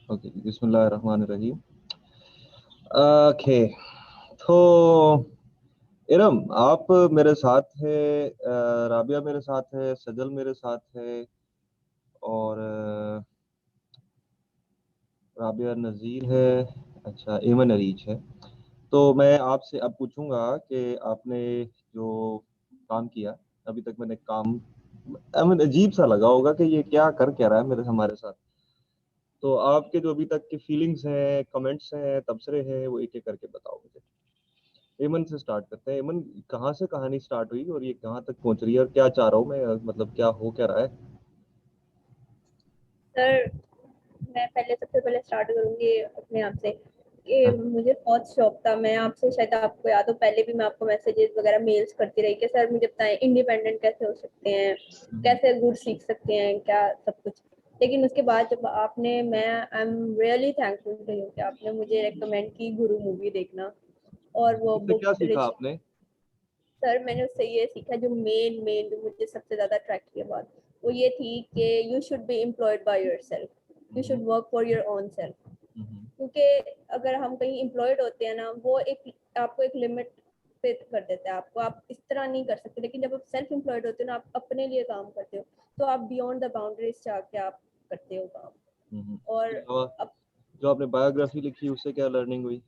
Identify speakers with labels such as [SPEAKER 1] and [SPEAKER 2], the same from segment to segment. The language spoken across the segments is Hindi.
[SPEAKER 1] ओके, बिस्मिल्लाहिर्रहमानिर्रहीम। ओके, तो इरम आप मेरे साथ है, राबिया मेरे साथ है, सजल मेरे साथ है, और राबिया नज़ीर है। अच्छा, एमन अरीज है। तो मैं आपसे अब पूछूंगा कि आपने जो काम किया अभी तक, मैंने काम अजीब सा लगा होगा कि ये क्या कर क्या रहा है मेरे हमारे साथ। तो आपके जो अभी तक की फीलिंग्स हैं, कमेंट्स हैं, तबसरे हैं, वो एक एक करके बताओ मुझे। एमन से स्टार्ट करते हैं। एमन, कहाँ से कहानी स्टार्ट हुई और ये कहाँ तक पहुंच रही है, और क्या चाह रहा हूँ मैं, मतलब क्या हो क्या रहा है?
[SPEAKER 2] सर, मैं पहले सबसे पहले स्टार्ट करूंगी अपने आप से कि
[SPEAKER 1] हाँ।
[SPEAKER 2] मुझे बहुत शौक था। मैं आपसे, शायद आपको याद हो, पहले भी मैं आपको मैसेजेस वगैरह मेल्स करती रही कि सर मुझे बताएं इंडिपेंडेंट कैसे हो सकते हैं,
[SPEAKER 1] हम्म।
[SPEAKER 2] कैसे गुड सीख सकते हैं, क्या सब कुछ। लेकिन उसके बाद जब आपने, मैं I am really thankful to you कि आपने मुझे रेकमेंड की गुरु मूवी देखना। और वो
[SPEAKER 1] इससे
[SPEAKER 2] बुक
[SPEAKER 1] क्या सीखा
[SPEAKER 2] रिच।
[SPEAKER 1] आपने?
[SPEAKER 2] सर, मैंने उससे ये सीखा, जो मेन जो मुझे सबसे ज्यादा अट्रैक्ट किया बात, वो ये थी कि you should be employed by yourself, you
[SPEAKER 1] hmm.
[SPEAKER 2] Should work for your own self.
[SPEAKER 1] Hmm.
[SPEAKER 2] क्योंकि अगर हम कहीं एम्प्लॉयड होते हैं ना, वो एक आपको एक लिमिट पे कर देता है आपको, आप इस तरह नहीं कर सकते। लेकिन जब आप सेल्फ एम्प्लॉयड होते हो ना, आप अपने लिए काम करते हो, तो आप बियॉन्ड द बाउंड्रीज जाके आप करते हो काम।
[SPEAKER 1] इसके
[SPEAKER 2] और
[SPEAKER 1] अलावा
[SPEAKER 2] अब
[SPEAKER 1] जो आपने बायोग्राफी लिखी उससे क्या लर्निंग हुई?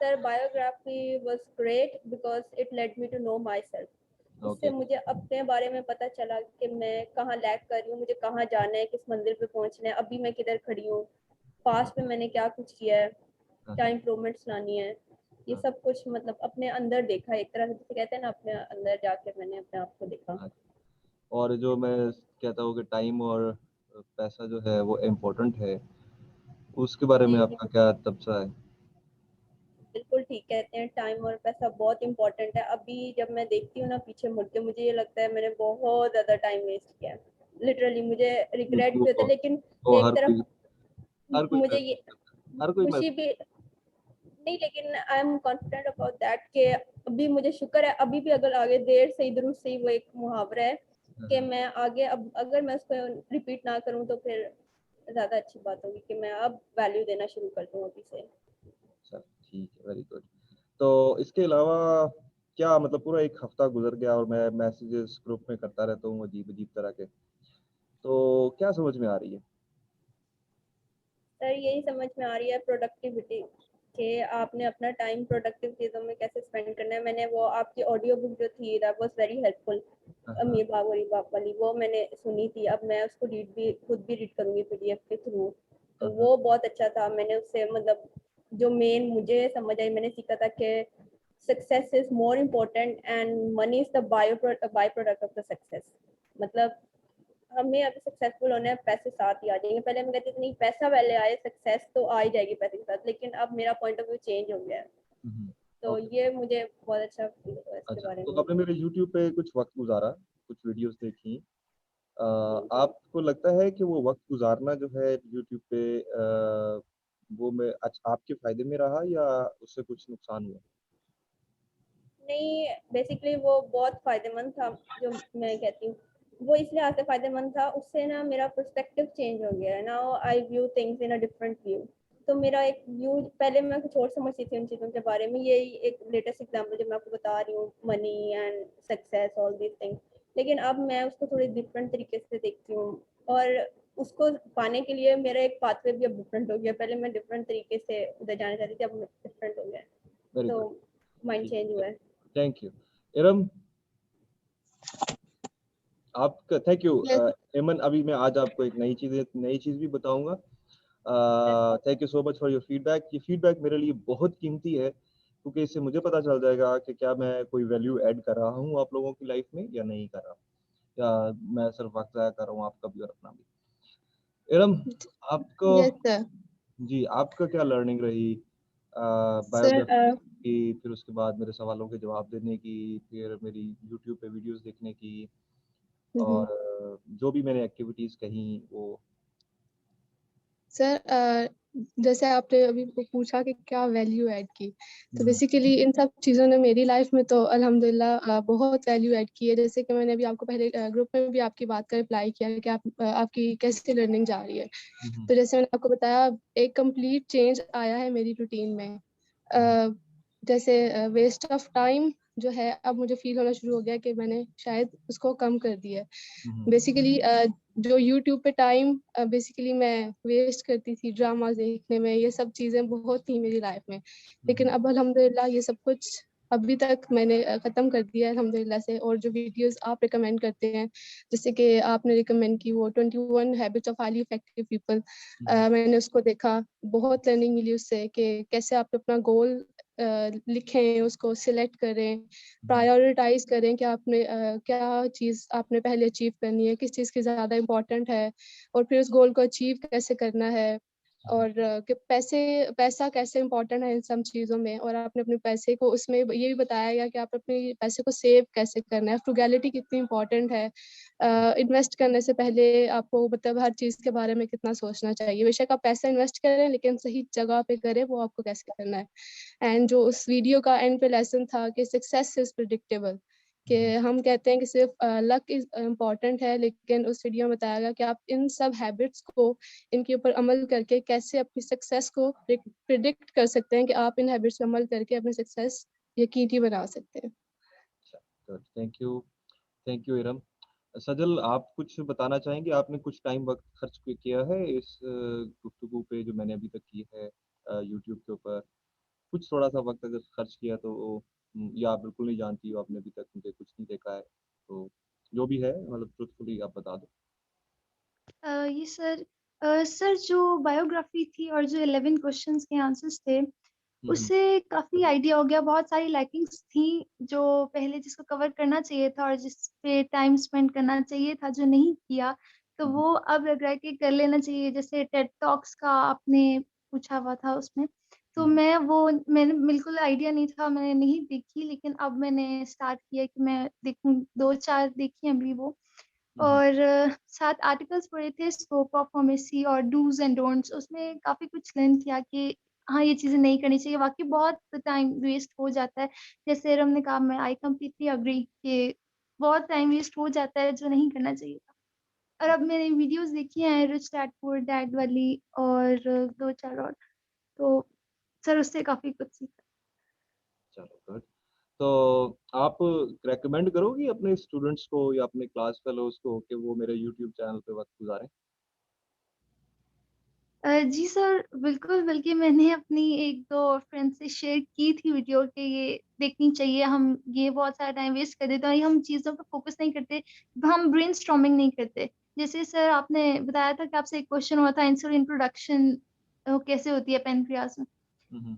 [SPEAKER 2] Sir, biography was great because it led me to know myself. उससे
[SPEAKER 1] ओके।
[SPEAKER 2] मुझे अपने बारे में पता चला कि मैं कहाँ लैग कर रही हूँ, मुझे कहाँ जाना है, किस मंजिल पे पहुँचना है, अभी मैं किधर खड़ी हूँ, पास्ट में मैंने क्या कुछ किया है, क्या इम्प्रूवमेंट्स लानी है। ये सब कुछ मतलब अपने अंदर देखा, एक तरह से जिसे कहते हैं ना, अपने अंदर जाके मैंने अपने आप को देखा।
[SPEAKER 1] और जो मैं कहता हूँ कि टाइम और पैसा जो है वो इम्पोर्टेंट है, उसके बारे में
[SPEAKER 2] जी जी,
[SPEAKER 1] आपका क्या तबसरा है?
[SPEAKER 2] बिल्कुल ठीक कहते हैं, टाइम और पैसा बहुत इंपॉर्टेंट है। अभी जब मैं देखती हूँ ना पीछे मुड़ के, मुझे ये लगता है मैंने बहुत ज्यादा टाइम वेस्ट किया है। लिटरली मुझे रिग्रेट भी होता है, लेकिन
[SPEAKER 1] वो
[SPEAKER 2] एक तरफ
[SPEAKER 1] हर कोई
[SPEAKER 2] मुझे ये
[SPEAKER 1] महसूस करता है, हर कोई
[SPEAKER 2] खुशी
[SPEAKER 1] महसूस
[SPEAKER 2] भी नहीं, लेकिन I am confident about that कि अभी मुझे शुक्र है, अभी भी अगर आगे देर से इधर से ही, वो एक मुहावरा है कि
[SPEAKER 1] करता है।
[SPEAKER 2] मैं आगे, अब अगर मैं उसको रिपीट ना करूँ तो फिर ज्यादा अच्छी बात होगी कि मैं अब वैल्यू देना शुरू कर दूँ अभी से।
[SPEAKER 1] अच्छा, ठीक है, वेरी गुड। तो इसके अलावा क्या, मतलब पूरा एक हफ्ता गुजर गया और मैं मैसेजेस ग्रुप में करता रहता हूँ अजीब अजीब तरह के, तो क्या समझ में आ रही है?
[SPEAKER 2] सर, यही समझ में आ रही है प्रोडक्टिविटी, कि आपने अपना टाइम प्रोडक्टिव चीज़ों में कैसे स्पेंड करना है। मैंने वो आपकी ऑडियो बुक जो थी, दैट वाज वेरी हेल्पफुल,
[SPEAKER 1] हाँ।
[SPEAKER 2] अमीर बाबरी बाप वाली, वो मैंने सुनी थी। अब मैं उसको रीड भी, खुद भी रीड करूंगी पीडीएफ के थ्रू। तो
[SPEAKER 1] हाँ।
[SPEAKER 2] वो बहुत अच्छा था। मैंने उससे मतलब जो मेन मुझे समझ आई, मैंने सीखा था कि success is more important and money is the by product of the success. मतलब हमें अभी सक्सेसफुल होना है, पैसे साथ ही आ जाएंगे। पहले हम कहते थे नहीं, पैसा पहले आए, सक्सेस तो आ ही जाएगी पैसे के साथ। लेकिन अब मेरा पॉइंट ऑफ व्यू चेंज हो गया है। तो
[SPEAKER 1] ओके।
[SPEAKER 2] ये मुझे बहुत अच्छा फील हुआ इसके
[SPEAKER 1] अच्छा,
[SPEAKER 2] बारे
[SPEAKER 1] तो
[SPEAKER 2] में।
[SPEAKER 1] आपने मेरे YouTube पे कुछ वक्त गुजारा, कुछ वीडियोस देखी,
[SPEAKER 2] जी जी।
[SPEAKER 1] आपको लगता है कि वो वक्त गुजारना जो है YouTube पे, वो मैं अच्छा आपके फायदे में रहा या उससे कुछ नुकसान हुआ?
[SPEAKER 2] नहीं, बेसिकली वो बहुत फायदेमंद था। जो मैं कहती हूँ, वो इसलिए आते फायदेमंद था, उससे ना मेरा पर्सपेक्टिव चेंज हो गया है। Now eye view things in a different view. तो मेरा एक व्यू, पहले मैं कुछ और समझती थी उन चीज़ों के बारे में। यही एक लेटेस्ट एग्जांपल जो मैं आपको बता रही हूँ, money and success, all these things. लेकिन अब मैं उसको थोड़ी डिफरेंट तरीके से देखती हूँ, और उसको पाने के लिए मेरा एक पाथवे भी अब डिफरेंट हो गया। पहले मैं डिफरेंट तरीके से उधर जाना चाहती थी, अब डिफरेंट हो गया।
[SPEAKER 1] वेरी
[SPEAKER 2] तो
[SPEAKER 1] गुड।
[SPEAKER 2] माइंड
[SPEAKER 1] ठीक
[SPEAKER 2] चेंज हुआ
[SPEAKER 1] है,
[SPEAKER 2] है।
[SPEAKER 1] Thank you. इरम, आपका थैंक यू।
[SPEAKER 3] यस।
[SPEAKER 1] एमन, अभी मैं आज आपको एक नई चीज़ भी बताऊंगा। Thank you so much for your feedback. ये फीडबैक मेरे लिए बहुत कीमती है, क्योंकि इससे मुझे पता चल जाएगा कि क्या मैं कोई वैल्यू ऐड कर रहा हूँ आप लोगों की लाइफ में या नहीं कर रहा, या मैं सिर्फ वक्त ज़ाया कर रहा हूँ आपका भी और अपना भी। इरम, आपको,
[SPEAKER 3] यस सर।
[SPEAKER 1] जी, आपका क्या लर्निंग रही
[SPEAKER 3] सर
[SPEAKER 1] बायोग्राफी की, फिर उसके बाद मेरे सवालों के जवाब देने की, फिर मेरी यूट्यूब पे वीडियोस देखने की, और जो भी मैंने एक्टिविटीज़ कही वो?
[SPEAKER 3] सर जैसे आपने अभी पूछा कि क्या वैल्यू ऐड की, तो बेसिकली इन सब चीज़ों ने मेरी लाइफ में तो अल्हम्दुलिल्लाह बहुत वैल्यू ऐड की है। जैसे कि मैंने अभी आपको पहले ग्रुप में भी आपकी बात का रिप्लाई किया कि आपकी कैसे लर्निंग जा रही है। तो जैसे मैंने आपको बताया, एक कंप्लीट चेंज आया है मेरी रूटीन में। जैसे वेस्ट ऑफ टाइम जो है, अब मुझे फील होना शुरू हो गया कि मैंने शायद उसको कम कर दिया है। बेसिकली जो यूट्यूब पे टाइम बेसिकली मैं वेस्ट करती थी ड्रामा देखने में, ये सब चीज़ें बहुत थी मेरी लाइफ में, लेकिन अब अल्हम्दुलिल्लाह ये सब कुछ अभी तक मैंने ख़त्म कर दिया है अल्हम्दुलिल्लाह से। और जो वीडियोस आप रिकमेंड करते हैं, जैसे कि आपने रिकमेंड की वो 21 habits of highly effective people, मैंने उसको देखा, बहुत लर्निंग मिली उससे कि कैसे आप अपना गोल लिखें, उसको सिलेक्ट करें, प्रायोरिटाइज करें कि आपने क्या चीज़ आपने पहले अचीव करनी है, किस चीज़ की ज़्यादा इम्पोर्टेंट है, और फिर उस गोल को अचीव कैसे करना है, और कि पैसा कैसे इम्पोर्टेंट है इन सब चीज़ों में। और आपने अपने पैसे को उसमें ये भी बताया गया कि आप अपने पैसे को सेव कैसे करना है, फ्रुगैलिटी कितनी इम्पोर्टेंट है, इन्वेस्ट करने से पहले आपको मतलब हर चीज़ के बारे में कितना सोचना चाहिए। बेशक आप पैसा इन्वेस्ट करें, लेकिन सही जगह पे करें, वो आपको कैसे करना है। एंड जो उस वीडियो का एंड पे लेसन था कि सक्सेस इज प्रिडिक्टेबल, कि हम कहते हैं कि सिर्फ लक इज इम्पॉर्टेंट है, लेकिन उस वीडियो में बताया गया कि आप इन सब हैबिट्स को, इनके ऊपर अमल करके कैसे अपनी सक्सेस को प्रिडिक्ट कर सकते हैं, कि आप इन हैबिट्स पे अमल करके अपनी सक्सेस यकीनी बना सकते हैं।
[SPEAKER 1] Thank you Iram. सजल, आप कुछ बताना चाहेंगे? आपने कुछ टाइम वक्त खर्च किया है इस गुफ्तगू पे जो मैंने अभी तक की है यूट्यूब के ऊपर? कुछ थोड़ा सा वक्त अगर खर्च किया तो या आप बिल्कुल नहीं जानती हो, आपने अभी तक मुझे कुछ नहीं देखा है, तो जो भी है मतलब ट्रुथफुली आप बता दो।
[SPEAKER 4] ये सर जो बायोग्राफी थी और जो 11 क्वेश्चंस के आंसर्स थे, उससे काफ़ी आइडिया हो गया। बहुत सारी लाइकिंग्स थी जो पहले जिसको कवर करना चाहिए था और जिस पे टाइम स्पेंड करना चाहिए था जो नहीं किया, तो वो अब लग रहा है कि कर लेना चाहिए। जैसे टेड टॉक्स का आपने पूछा हुआ था उसमें, तो मैंने बिल्कुल आइडिया नहीं था, मैंने नहीं देखी, लेकिन अब मैंने स्टार्ट किया कि मैं देखूं। 2-4 देखी अभी वो। और 7 आर्टिकल्स पढ़े थे स्कोप ऑफ फार्मेसी और डूज एंड डोंट्स। उसमें काफ़ी कुछ लर्न किया कि हाँ, ये चीज़ें नहीं करनी चाहिए। वाकई बहुत टाइम वेस्ट हो जाता है। जैसे रम ने कहा, मैं आई कम्प्लीटली अग्री कि बहुत टाइम वेस्ट हो जाता है जो नहीं करना चाहिए था। और अब मैंने वीडियोस देखी हैं रिच डैड पुअर डैड वाली, और 2-4 और, तो सर उससे काफ़ी कुछ सीखा।
[SPEAKER 1] चलो गुड। तो आप रेकमेंड करोगी अपने स्टूडेंट्स को या अपने क्लास फेलोज को कि वो मेरे यूट्यूब चैनल पे वक्त गुजारें?
[SPEAKER 4] जी सर, बिल्कुल, बल्कि मैंने अपनी 1-2 फ्रेंड से शेयर की थी वीडियो कि ये देखनी चाहिए। हम ये बहुत सारा टाइम वेस्ट कर देते हैं, हम चीज़ों पे फोकस नहीं करते, हम ब्रेनस्टॉर्मिंग नहीं करते। जैसे सर आपने बताया था कि आपसे एक क्वेश्चन हुआ था इंसुलिन प्रोडक्शन कैसे होती है पैनक्रियाज़ में।
[SPEAKER 1] हम्म,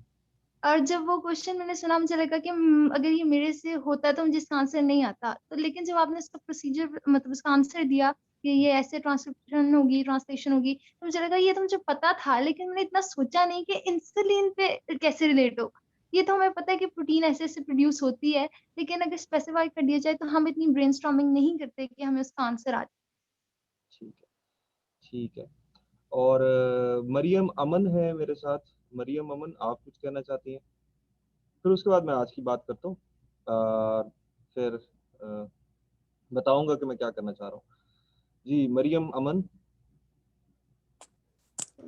[SPEAKER 4] और जब वो क्वेश्चन मैंने सुना, मुझे लगा कि अगर ये मेरे से होता तो मुझे इसका आंसर नहीं आता। तो लेकिन जब आपने उसका प्रोसीजर मतलब उसका आंसर दिया कि ये ऐसे ट्रांसलेशन होगी, तो मुझे लगा ये तो मुझे पता था, लेकिन मैंने इतना सोचा नहीं कि इंसुलिन पे कैसे रिलेट होगा। ये तो हमें पता है कि प्रोटीन ऐसे-ऐसे प्रोड्यूस होती है, लेकिन अगर स्पेसिफाई कर दिया जाए तो हम इतनी ब्रेनस्टॉर्मिंग नहीं करते कि हमें उसका आंसर आ जाए।
[SPEAKER 1] ठीक है, ठीक है। और मरियम अमन है मेरे साथ। मरियम अमन, आप कुछ कहना चाहती हैं? फिर उसके बाद मैं आज की बात करता हूँ, फिर बताऊंगा कि मैं क्या करना चाह रहा हूँ। जी मरियम अमन,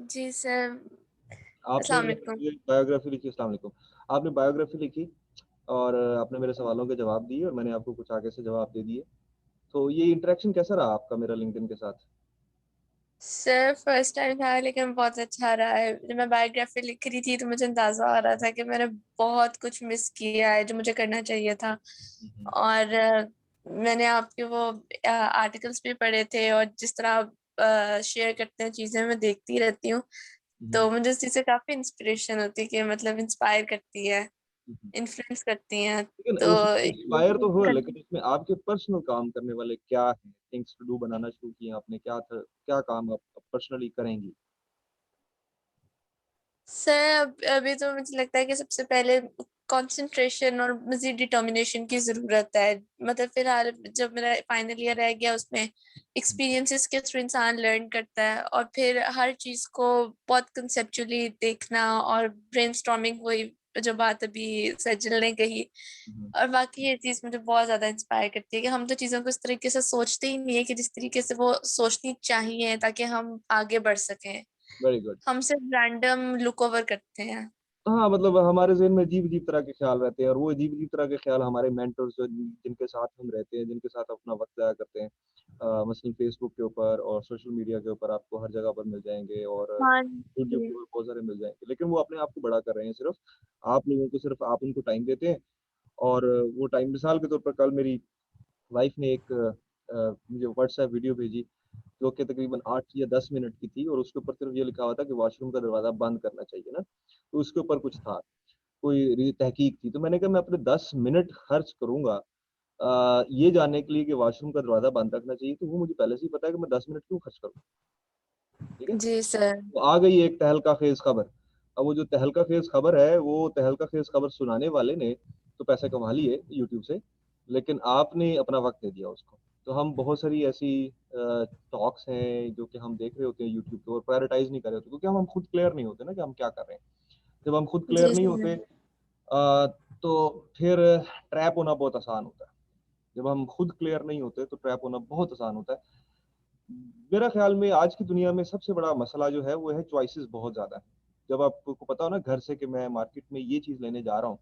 [SPEAKER 5] जी सर।
[SPEAKER 1] आपने
[SPEAKER 5] अस्सलाम वालेकुम।
[SPEAKER 1] ये बायोग्राफी लिखी। अस्सलाम वालेकुम। आपने बायोग्राफी लिखी और आपने मेरे सवालों के जवाब दिए और मैंने आपको कुछ आगे से जवाब दे दिए। तो ये इंटरेक्शन कैसा रहा आपका मेरा लिंक्डइन के साथ?
[SPEAKER 5] सर फर्स्ट टाइम था, लेकिन बहुत अच्छा रहा है। जब मैं बायोग्राफी लिख रही थी तो मुझे अंदाजा आ रहा था कि मैंने बहुत कुछ मिस किया है जो मुझे करना चाहिए था। और मैंने आपके वो आर्टिकल्स भी पढ़े थे, और जिस तरह आप शेयर करते हैं चीजें मैं देखती रहती हूँ, तो मुझे इस चीज से काफी इंस्पिरेशन होती है कि मतलब इंस्पायर करती है, इन्फ्लुएंस करती हैं।
[SPEAKER 1] लेकिन
[SPEAKER 5] तो
[SPEAKER 1] उसमें इंस्पायर तो हुआ, लेकिन उसमें आपके पर्सनल काम करने वाले क्या हैं? थिंग्स टू डू बनाना शुरू किए आपने, क्या था, क्या काम आप पर्सनली करेंगी?
[SPEAKER 5] सर अभी तो मुझे लगता है कि सबसे पहले कंसंट्रेशन और मजीद डिटर्मिनेशन की ज़रूरत है। मतलब फिलहाल जब मेरा फाइनल ईयर रह गया, उसमें एक्सपीरियंसेस के थ्रू इंसान लर्न करता है, और फिर हर चीज़ को बहुत कंसेप्चुअली देखना, और ब्रेनस्टॉर्मिंग, वही जो बात अभी सज्जल ने कही। और बाकी ये चीज़ मुझे बहुत ज़्यादा इंस्पायर करती है कि हम तो चीज़ों को इस तरीके से सोचते ही नहीं है कि जिस तरीके से वो सोचनी चाहिए, ताकि हम आगे बढ़ सकें।
[SPEAKER 1] Very good.
[SPEAKER 5] हम सिर्फ रैंडम लुक ओवर करते हैं।
[SPEAKER 1] हाँ, मतलब हमारे ज़हन में अजीब-अजीब तरह के ख़्याल रहते हैं, और वो अजीब-अजीब तरह के ख़्याल हमारे मेंटर्स जो जिनके साथ हम रहते हैं, जिनके साथ अपना वक़्त ज़ाया करते हैं, मसलन फ़ेसबुक के ऊपर और सोशल मीडिया के ऊपर आपको हर जगह पर मिल जाएँगे, और
[SPEAKER 5] हाँ
[SPEAKER 1] यूट्यूब
[SPEAKER 5] जी।
[SPEAKER 1] के ऊपर बहुत सारे मिल जाएँगे। लेकिन वो अपने आप को बड़ा कर रहे हैं सिर्फ़, आप लोगों को सिर्फ़ आप उनको टाइम देते हैं, और वो टाइम मिसाल के तौर पर कल मेरी वाइफ़ ने एक मुझे व्हाट्सएप वीडियो भेजी, जो कि तकरीबन 8 या 10 मिनट की थी, और उसके ऊपर सिर्फ़ ये लिखा हुआ था कि वॉशरूम का दरवाज़ा बंद करना चाहिए ना, तो उसके ऊपर कुछ था। कोई तहकीक थी, तो मैंने कहा मैं अपने 10 मिनट खर्च करूँगा ये जानने के लिए कि वॉशरूम का दरवाज़ा बंद रखना चाहिए, तो वो मुझे पहले से ही पता है कि मैं 10 मिनट क्यों खर्च करूँ, ठीक है?
[SPEAKER 5] जी सर।
[SPEAKER 1] तो आ गई एक तहलका-खेज़ खबर। अब वो जो तहलका-खेज़ खबर है, वो तहलका-खेज़ खबर सुनाने वाले ने तो पैसे कमा लिए यूट्यूब से, लेकिन आपने अपना वक़्त दे दिया उसको। तो हम बहुत सारी ऐसी टॉक्स हैं जो कि हम देख रहे होते हैं यूट्यूब पे, और प्रायोरिटाइज़ नहीं कर रहे होते, क्योंकि हम खुद क्लियर नहीं होते ना कि हम क्या कर रहे हैं। जब हम खुद क्लियर
[SPEAKER 5] जी
[SPEAKER 1] नहीं
[SPEAKER 5] सर।
[SPEAKER 1] होते तो फिर ट्रैप होना बहुत आसान होता है। जब हम खुद क्लियर नहीं होते तो ट्रैप होना बहुत आसान होता है। मेरा ख़्याल में आज की दुनिया में सबसे बड़ा मसला जो है वो है चॉइसेस बहुत ज़्यादा है। जब आपको पता हो ना घर से कि मैं मार्केट में ये चीज़ लेने जा रहा हूँ,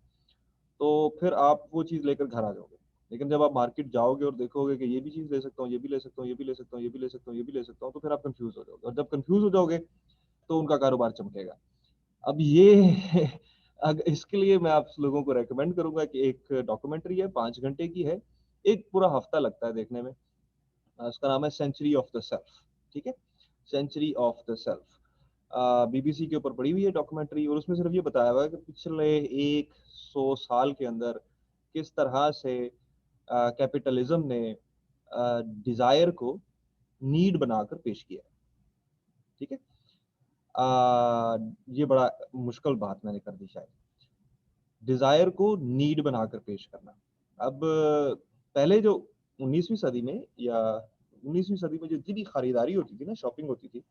[SPEAKER 1] तो फिर आप वो चीज़ लेकर घर आ जाओगे। लेकिन जब आप मार्केट जाओगे और देखोगे कि ये भी चीज़ ले सकता हूँ, ये भी ले सकता हूँ, ये भी ले सकता हूँ, ये भी ले सकता हूँ, ये भी ले सकता हूँ, तो फिर आप कन्फ्यूज़ हो जाओगे, और जब कन्फ्यूज़ हो जाओगे तो उनका कारोबार चमकेगा। अब ये इसके लिए मैं आप लोगों को रिकमेंड करूँगा कि एक डॉक्यूमेंट्री है, 5 घंटे की है, एक पूरा हफ्ता लगता है देखने में। उसका नाम है सेंचुरी ऑफ द सेल्फ, ठीक है? Century of the self. BBC के ऊपर पड़ी हुई है डॉक्यूमेंट्री, और उसमें सिर्फ ये बताया हुआ है कि पिछले 100 साल के अंदर किस तरह से कैपिटलिज्म ने डिज़ायर को नीड बनाकर पेश किया है, ठीक है? ये बड़ा मुश्किल बात मैंने कर दी शायद। डिज़ायर को नीड बनाकर पेश करना। अब पहले जो 19वीं सदी में या 19वीं सदी में जो जितनी खरीदारी होती थी ना, शॉपिंग होती थी,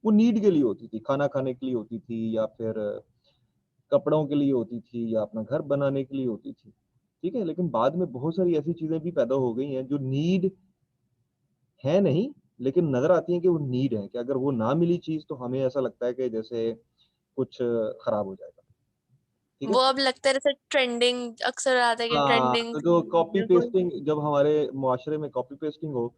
[SPEAKER 1] वो नीड के लिए होती थी। खाना खाने के लिए होती थी, या फिर कपड़ों के लिए होती थी, या अपना घर बनाने के लिए होती थी। ठीक है? लेकिन बाद में बहुत सारी ऐसी चीज़ें भी पैदा हो गई हैं जो नीड है नहीं, लेकिन नज़र आती हैं कि वो नीड है, कि अगर वो ना मिली चीज़ तो हमें ऐसा लगता है कि जैसे कुछ खराब हो जाएगा। ठीक है?
[SPEAKER 5] वो अब लगता है जैसे ट्रेंडिंग अक्सर आता है कि
[SPEAKER 1] हाँ,
[SPEAKER 5] ट्रेंडिंग
[SPEAKER 1] तो जो कॉपी पेस्टिंग जब हमारे मुआशरे में कॉपी पेस्टिंग हो,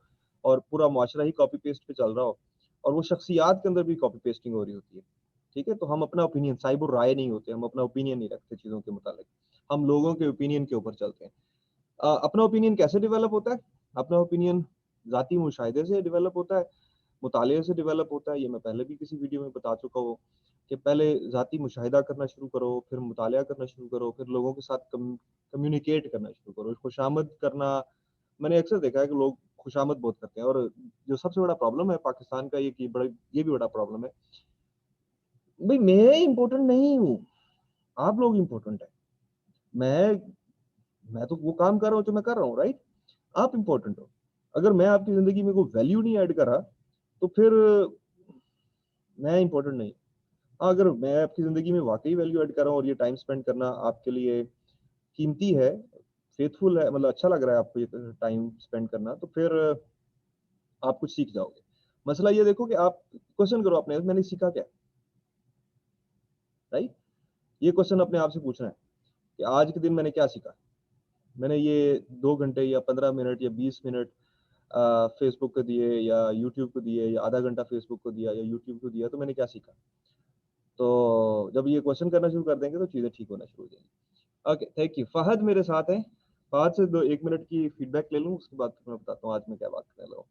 [SPEAKER 1] और पूरा मुआशरा ही कॉपी पेस्ट पे चल रहा हो, और वो शख्सियात के अंदर भी कॉपी पेस्टिंग हो रही होती है, ठीक है? तो हम अपना ओपिनियन साहिब राय नहीं होते, हम अपना ओपिनियन नहीं रखते चीज़ों के मुतालिक, हम लोगों के ओपिनियन के ऊपर चलते हैं। अपना ओपिनियन कैसे डेवलप होता है? अपना ओपिनियन ज़ाती मुशाहिदे से डेवलप होता है, मुतालिए से डेवलप होता है, ये मैं पहले भी किसी वीडियो में बता चुका हूँ, कि पहले ज़ाती मुशाहिदा करना शुरू करो, फिर मुतालिया करना शुरू करो, फिर लोगों के साथ कम्युनिकेट करना शुरू करो, खुशामद करना। मैंने अक्सर देखा है कि लोग खुशामद बहुत करते हैं, और जो सबसे बड़ा प्रॉब्लम है पाकिस्तान का, ये भी बड़ा प्रॉब्लम है। भई मैं इम्पोर्टेंट नहीं हूँ, आप लोग इम्पोर्टेंट हैं। मैं मैं तो वो काम कर रहा हूँ जो मैं कर रहा हूँ, राइट? आप इम्पोर्टेंट हो। अगर मैं आपकी ज़िंदगी में कोई वैल्यू नहीं ऐड कर रहा, तो फिर मैं इम्पोर्टेंट नहीं। हाँ, अगर मैं आपकी ज़िंदगी में वाक़ई वैल्यू ऐड कर रहा हूँ, और ये टाइम स्पेंड करना आपके लिए कीमती है, फ़ेथफुल है, मतलब अच्छा लग रहा है आपको ये टाइम स्पेंड करना, तो फिर आप कुछ सीख जाओगे। मसला ये देखो कि आप क्वेश्चन करो अपने, मैंने सीखा क्या? राइट? ये क्वेश्चन अपने आप से पूछना है कि आज के दिन मैंने क्या सीखा? मैंने ये 2 घंटे या 15 मिनट या 20 मिनट फ़ेसबुक को दिए, या यूट्यूब को दिए, या आधा घंटा फ़ेसबुक को दिया, या यूट्यूब को दिया, तो मैंने क्या सीखा? तो जब ये क्वेश्चन करना शुरू कर देंगे तो चीज़ें ठीक होना शुरू हो जाएँगी। Okay, thank you. फ़हद मेरे साथ हैं। फ़हद से 1 मिनट की फीडबैक ले लूँ, उसके बाद फिर मैं बताता हूँ आज मैं क्या बात करने लगा हूँ।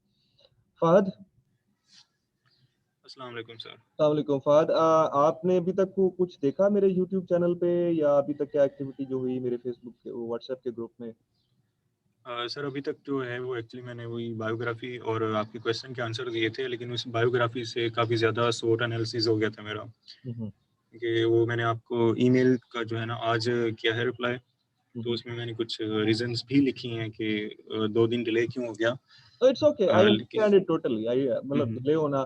[SPEAKER 1] फ़हद,
[SPEAKER 6] अस्सलाम वालेकुम सर।
[SPEAKER 1] अस्सलाम वालेकुम। फ़हद, आपने अभी तक को कुछ देखा मेरे यूट्यूब चैनल पे, या अभी तक क्या एक्टिविटी जो हुई मेरे फ़ेसबुक के व्हाट्सएप के ग्रुप में?
[SPEAKER 6] सर अभी तक जो है वो एक्चुअली मैंने वही बायोग्राफी और आपके क्वेश्चन के आंसर दिए थे, लेकिन उस बायोग्राफी से काफ़ी ज़्यादा SWOT एनालिसिस हो गया था मेरा।
[SPEAKER 1] हुँ, हुँ।
[SPEAKER 6] कि वो मैंने आपको ईमेल का जो है ना आज किया है रिप्लाई, तो उसमें मैंने कुछ रीजंस भी लिखी हैं कि 2 दिन डिले क्यों हो गया।
[SPEAKER 1] इट्स ओके, आई
[SPEAKER 6] लेकिन
[SPEAKER 1] अंडरस्टैंड इट टोटली। आई मतलब डिले होना,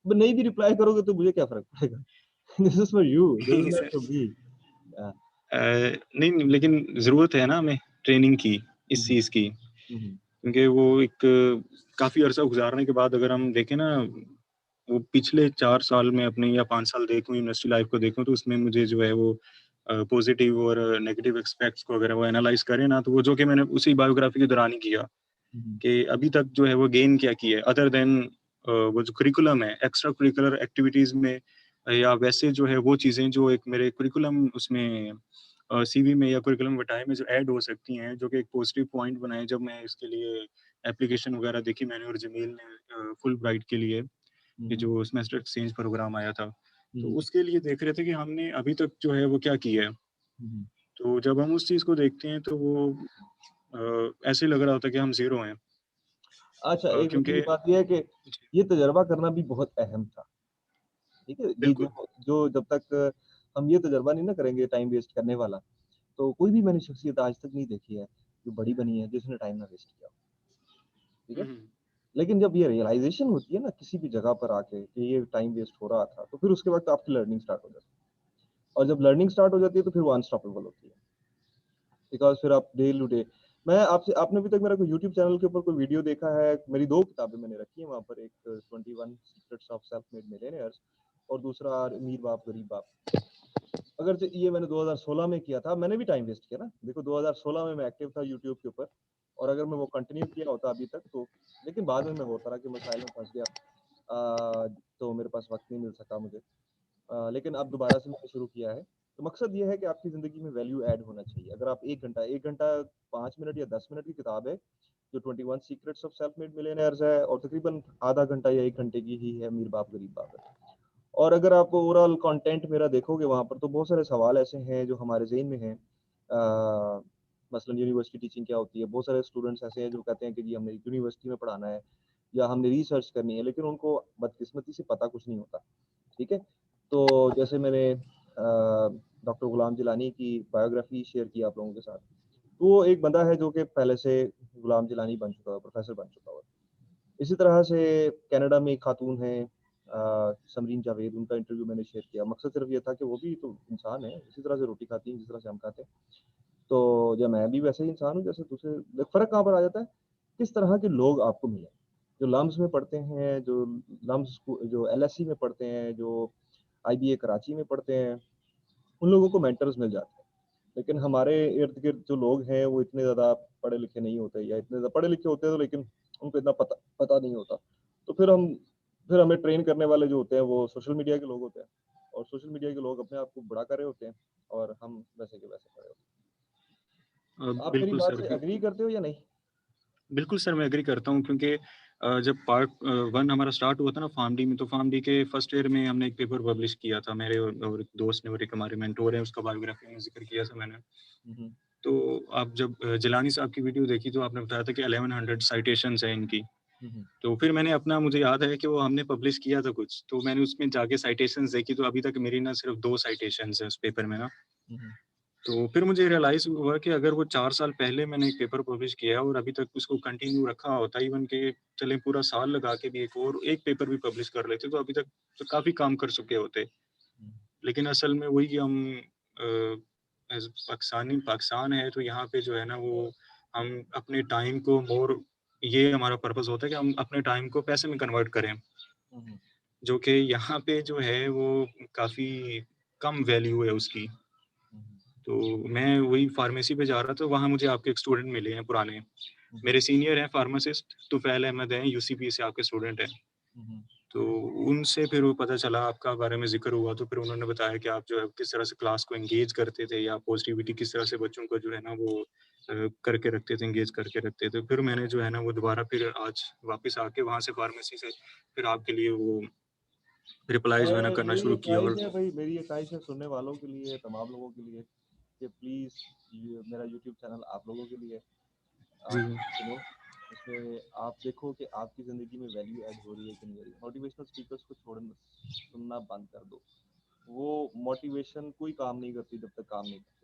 [SPEAKER 1] बट नहीं भी रिप्लाई करोगे तो मुझे क्या फ़र्क पड़ेगा? This is for you, this is
[SPEAKER 6] नहीं
[SPEAKER 1] नॉट
[SPEAKER 6] सर,
[SPEAKER 1] फॉर मी।
[SPEAKER 6] नहीं लेकिन ज़रूरत है ना हमें ट्रेनिंग की इस चीज़ की, क्योंकि वो एक काफ़ी अरसा गुज़ारने के बाद अगर हम देखें ना, वो पिछले 4 साल में अपने या 5 साल देखूँ यूनिवर्सिटी लाइफ़ को देखूँ, तो उसमें मुझे जो है वो पॉज़िटिव और नेगेटिव एस्पेक्ट्स को अगर वो एनालाइज़ करें ना, तो वो जो कि मैंने उसी बायोग्राफ़ी के दौरान ही किया, कि अभी तक जो है वो गेन क्या किया है अदर देन वो जो करिकुलम है, एक्स्ट्रा करिकुलर एक्टिविटीज़ में या वैसे जो है वो चीज़ें जो एक मेरे करिकुलम उसमें सीवी में या करिकुलम वटाए में जो ऐड हो सकती हैं, जो कि एक पॉज़िटिव पॉइंट बनाए जब मैं इसके लिए एप्लीकेशन वगैरह देखी मैंने और जमील ने फुलब्राइट के लिए, ये जो सेमेस्टर एक्सचेंज प्रोग्राम आया था, तो उसके लिए देख रहे थे कि हमने अभी तक जो है वो क्या किया है। तो जब हम उस चीज़ को देखते हैं तो वो ऐसे लग रहा होता है कि हम ज़ीरो हैं।
[SPEAKER 1] अच्छा, एक
[SPEAKER 6] क्योंकि
[SPEAKER 1] दूसरी बात ये है कि
[SPEAKER 6] जी,
[SPEAKER 1] ये तजुर्बा करना भी बहुत अहम था, ठीक है? ये
[SPEAKER 6] बिल्कुल।
[SPEAKER 1] जो जो जब तक हम ये तजुर्बा नहीं ना करेंगे टाइम वेस्ट करने वाला, तो कोई भी मैंने शख्सियत आज तक नहीं देखी है, जो बड़ी बनी है, जिसने टाइम ना वेस्ट किया हो, ठीक है?
[SPEAKER 6] हुँ, हुँ।
[SPEAKER 1] लेकिन जब ये रियलाइज़ेशन होती है ना किसी भी जगह पर आके कि ये टाइम वेस्ट हो रहा था, तो फिर उसके बाद आपकी लर्निंग स्टार्ट हो जाती है और जब लर्निंग स्टार्ट हो जाती है, तो फिर वो अनस्टॉपेबल होती है। बिकॉज़ फिर आप डे टू डे मैं आपसे आपने अभी तक मेरा कोई यूट्यूब चैनल के ऊपर कोई वीडियो देखा है? मेरी 2 किताबें मैंने रखी हैं वहाँ पर, एक 21 secrets of self made millionaires और दूसरा अमीर बाप गरीब बाप। अगर ज ये मैंने 2016 में किया था, मैंने भी टाइम वेस्ट किया ना। देखो 2016 में मैं एक्टिव था यूट्यूब के ऊपर और अगर मैं वो कंटिन्यू किया होता अभी तक तो लेकिन बाद में मैं बहुत तरह के मसाइल में फँस गया। तो मेरे पास वक़्त नहीं मिल सका मुझे। लेकिन अब दोबारा से मैंने शुरू किया है। तो मकसद ये है कि आपकी ज़िंदगी में वैल्यू ऐड होना चाहिए। अगर आप 1 घंटा 5 मिनट या 10 मिनट की किताब है, जो 21 secrets of self made millionaires है और तकरीबन आधा घंटा या 1 घंटे की ही है अमीर बाप गरीब बाप है। और अगर आप ओवरऑल कंटेंट मेरा देखोगे वहाँ पर तो बहुत सारे सवाल ऐसे हैं जो हमारे ज़हन में हैं। मसलन यूनिवर्सिटी टीचिंग क्या होती है? बहुत सारे स्टूडेंट्स ऐसे हैं जो कहते हैं कि जी हमने यूनिवर्सिटी में पढ़ाना है या हमने रिसर्च करनी है, लेकिन उनको बदकिस्मती से पता कुछ नहीं होता। ठीक है? तो जैसे मैंने डॉक्टर गुलाम जिलानी की बायोग्राफ़ी शेयर की आप लोगों के साथ। तो वो एक बंदा है जो कि पहले से गुलाम जिलानी बन चुका है, प्रोफ़ेसर बन चुका हुआ है। इसी तरह से कनाडा में एक खातून हैं समरीन जावेद, उनका इंटरव्यू मैंने शेयर किया। मकसद सिर्फ़ ये था कि वो भी तो इंसान है, इसी तरह से रोटी खाती हैं, जिस तरह से हम खाते हैं। तो या मैं भी वैसे ही इंसान हूँ जैसे दूसरे फ़र्क कहाँ पर आ जाता है? किस तरह के लोग आपको मिले। जो लम्स में पढ़ते हैं, जो जो एलएससी में पढ़ते हैं, जो आईबीए कराची में पढ़ते हैं, उन लोगों को मेंटर्स मिल जाते हैं। लेकिन हमारे इर्द-गिर्द जो लोग हैं, वो इतने ज़्यादा पढ़े-लिखे नहीं होते या इतने ज़्यादा पढ़े-लिखे होते हैं तो लेकिन उनको इतना पता पता नहीं होता। तो फिर हमें ट्रेन करने वाले जो होते हैं, वो सोशल मीडिया के लोग होते हैं और सोशल मीडिया के लोग अपने आप को बड़ा कर रहे होते हैं और हम वैसे के वैसे खड़े होते हैं। आप मेरी
[SPEAKER 6] बिल्कुल
[SPEAKER 1] बात
[SPEAKER 6] सर,
[SPEAKER 1] से एग्री करते हो या नहीं?
[SPEAKER 6] बिल्कुल सर मैं एग्री करता हूँ, क्योंकि जब पार्ट 1 हमारा स्टार्ट हुआ था ना फार्मडी में, तो फार्मडी के फर्स्ट ईयर में हमने एक पेपर पब्लिश किया था, मेरे और एक दोस्त ने और एक हमारे मेंटोर हैं, उसका बायोग्राफी में ज़िक्र किया था मैंने।
[SPEAKER 1] हुँ, हुँ।
[SPEAKER 6] तो आप जब जिलानी साहब की वीडियो देखी तो आपने बताया था कि 1100 साइटेशंस हैं इनकी।
[SPEAKER 1] हुँ, हुँ।
[SPEAKER 6] तो फिर मैंने अपना मुझे याद है कि वो हमने पब्लिश किया था कुछ, तो मैंने उसमें जाके साइटेशंस देखी तो अभी तक मेरी ना सिर्फ़ 2 साइटेशंस हैं उस पेपर में ना।
[SPEAKER 1] हुँ, हुँ।
[SPEAKER 6] तो फिर मुझे रियलाइज़ हुआ कि अगर वो 4 साल पहले मैंने एक पेपर पब्लिश किया और अभी तक उसको कंटिन्यू रखा होता, इवन के चलें पूरा साल लगा के भी एक पेपर भी पब्लिश कर लेते, तो अभी तक तो काफ़ी काम कर चुके होते।
[SPEAKER 1] हुँ,
[SPEAKER 6] लेकिन असल में वही कि हम एज़ पाकिस्तान है, तो यहाँ पे जो है ना वो हम अपने टाइम को मोर, ये हमारा पर्पस होता है कि हम अपने टाइम को पैसे में कन्वर्ट करें,
[SPEAKER 1] हुँ, हुँ।
[SPEAKER 6] जो कि यहाँ पे जो है वो काफ़ी कम वैल्यू है उसकी।
[SPEAKER 1] हुँ, हुँ।
[SPEAKER 6] तो मैं वही फार्मेसी पे जा रहा था, वहाँ मुझे आपके एक स्टूडेंट मिले हैं पुराने।
[SPEAKER 1] हुँ, हुँ।
[SPEAKER 6] मेरे सीनियर हैं फार्मासिस्ट तुफ़ैल अहमद हैं, यूसीपी से आपके स्टूडेंट हैं।
[SPEAKER 1] हुँ, हुँ।
[SPEAKER 6] तो उनसे फिर वो पता चला, आपका बारे में ज़िक्र हुआ, तो फिर उन्होंने बताया कि आप जो है किस तरह से क्लास को एंगेज करते थे या पॉज़िटिविटी किस तरह से बच्चों को जो है ना वो करके रखते थे, एंगेज करके रखते थे। फिर मैंने जो है ना वो दोबारा फिर आज वापस आके वहाँ से फार्मेसी से फिर आपके लिए वो रिप्लाई जो है ना करना
[SPEAKER 1] मेरी
[SPEAKER 6] शुरू
[SPEAKER 1] ये
[SPEAKER 6] किया
[SPEAKER 1] ख़्वाहिश
[SPEAKER 6] और
[SPEAKER 1] है भई, मेरी ये ख़्वाहिश है सुनने वालों के लिए, तमाम लोगों के लिए कि प्लीज़ ये मेरा यूट्यूब चैनल आप लोगों के लिए
[SPEAKER 6] जी।
[SPEAKER 1] आप सुनो, उसमें आप देखो कि आपकी ज़िंदगी में वैल्यू ऐड हो रही है कि नहीं हो रही है। मोटिवेशनल स्पीकर्स को छोड़ना सुनना बंद कर दो। वो मोटिवेशन कोई काम नहीं करती जब तक काम नहीं करते।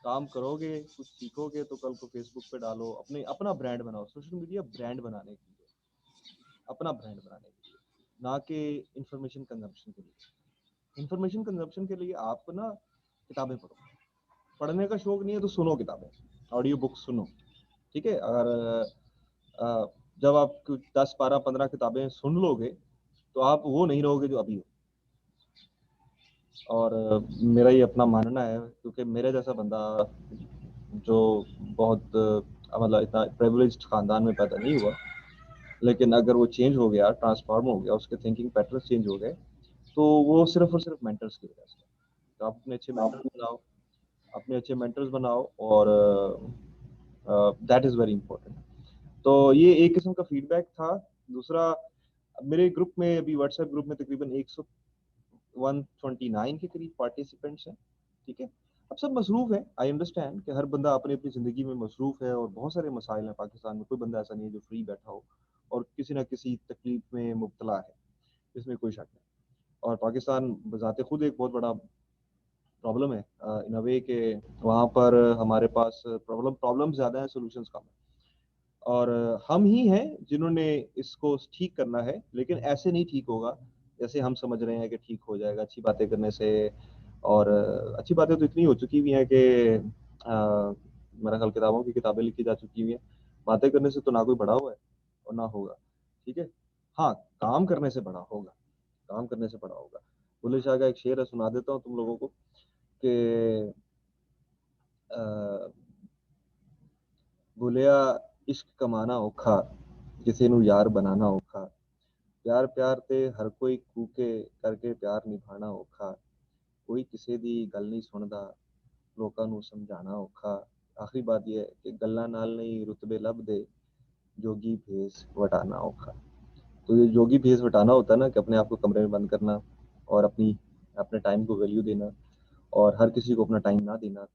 [SPEAKER 1] काम करोगे, कुछ सीखोगे तो कल को फेसबुक पे डालो, अपना ब्रांड बनाओ। सोशल मीडिया ब्रांड बनाने के लिए, अपना ब्रांड बनाने के लिए, ना कि इंफॉर्मेशन कंजम्पशन के लिए। इंफॉर्मेशन कंजम्पशन के लिए आप ना किताबें पढ़ो, पढ़ने का शौक नहीं है तो सुनो किताबें, ऑडियो बुक सुनो, ठीक है। अगर जब आप 10, 12, 15 किताबें सुन लोगे तो आप वो नहीं रहोगे जो अभी हो। और मेरा ये अपना मानना है, क्योंकि मेरे जैसा बंदा जो बहुत मतलब इतना प्रिविलेज्ड खानदान में पैदा नहीं हुआ, लेकिन अगर वो चेंज हो गया, ट्रांसफॉर्म हो गया, उसके थिंकिंग पैटर्न चेंज हो गए, तो वो सिर्फ और सिर्फ मेंटर्स की वजह से। तो आप अपने अच्छे मेंटर्स बनाओ, अपने अच्छे मेंटर्स बनाओ, और दैट इज़ वेरी इंपॉर्टेंट। तो ये एक किस्म का फीडबैक था। दूसरा, मेरे ग्रुप में अभी व्हाट्सएप ग्रुप में तकरीबन 129 के करीब पार्टिसिपेंट्स हैं, ठीक है। अब सब मसरूफ है, आई अंडरस्टैंड कि हर बंदा अपनी अपनी ज़िंदगी में मसरूफ है और बहुत सारे मसाइल हैं पाकिस्तान में। कोई बंदा ऐसा नहीं है जो फ्री बैठा हो और किसी ना किसी तकलीफ में मुब्तला है, इसमें कोई शक नहीं। और पाकिस्तान बजाते खुद एक बहुत बड़ा प्रॉब्लम है इन अ वे के वहाँ पर हमारे पास प्रॉब्लम ज़्यादा है, सोल्यूशंस कम है। और हम ही हैं जिन्होंने इसको ठीक करना है, लेकिन ऐसे नहीं ठीक होगा जैसे हम समझ रहे हैं कि ठीक हो जाएगा अच्छी बातें करने से। और अच्छी बातें तो इतनी हो चुकी हुई हैं कि मेरा ख्याल किताबों की किताबें लिखी जा चुकी हुई हैं। बातें करने से तो ना कोई बड़ा हुआ है और ना होगा, ठीक है। हाँ, काम करने से बड़ा होगा, काम करने से बड़ा होगा। बुल्ले शाह का एक शेर है, सुना देता हूँ तुम लोगों को कि भुलिया इश्क कमाना औखा, किसी नू यार बनाना औखा, प्यार प्यार ते हर कोई कूके, करके प्यार निभाना औखा, कोई किसी दी गल नहीं सुनदा, लोकां नू समझाना औखा। आखिरी बात यह है कि गल्लां नाल नहीं रुतबे लभदे, जोगी भेस वटाना औखा। तो ये जोगी भेस वटाना होता है ना, कि अपने आप को कमरे में बंद करना और अपने टाइम को वैल्यू देना, और हर किसी को अपना टाइम ना देना।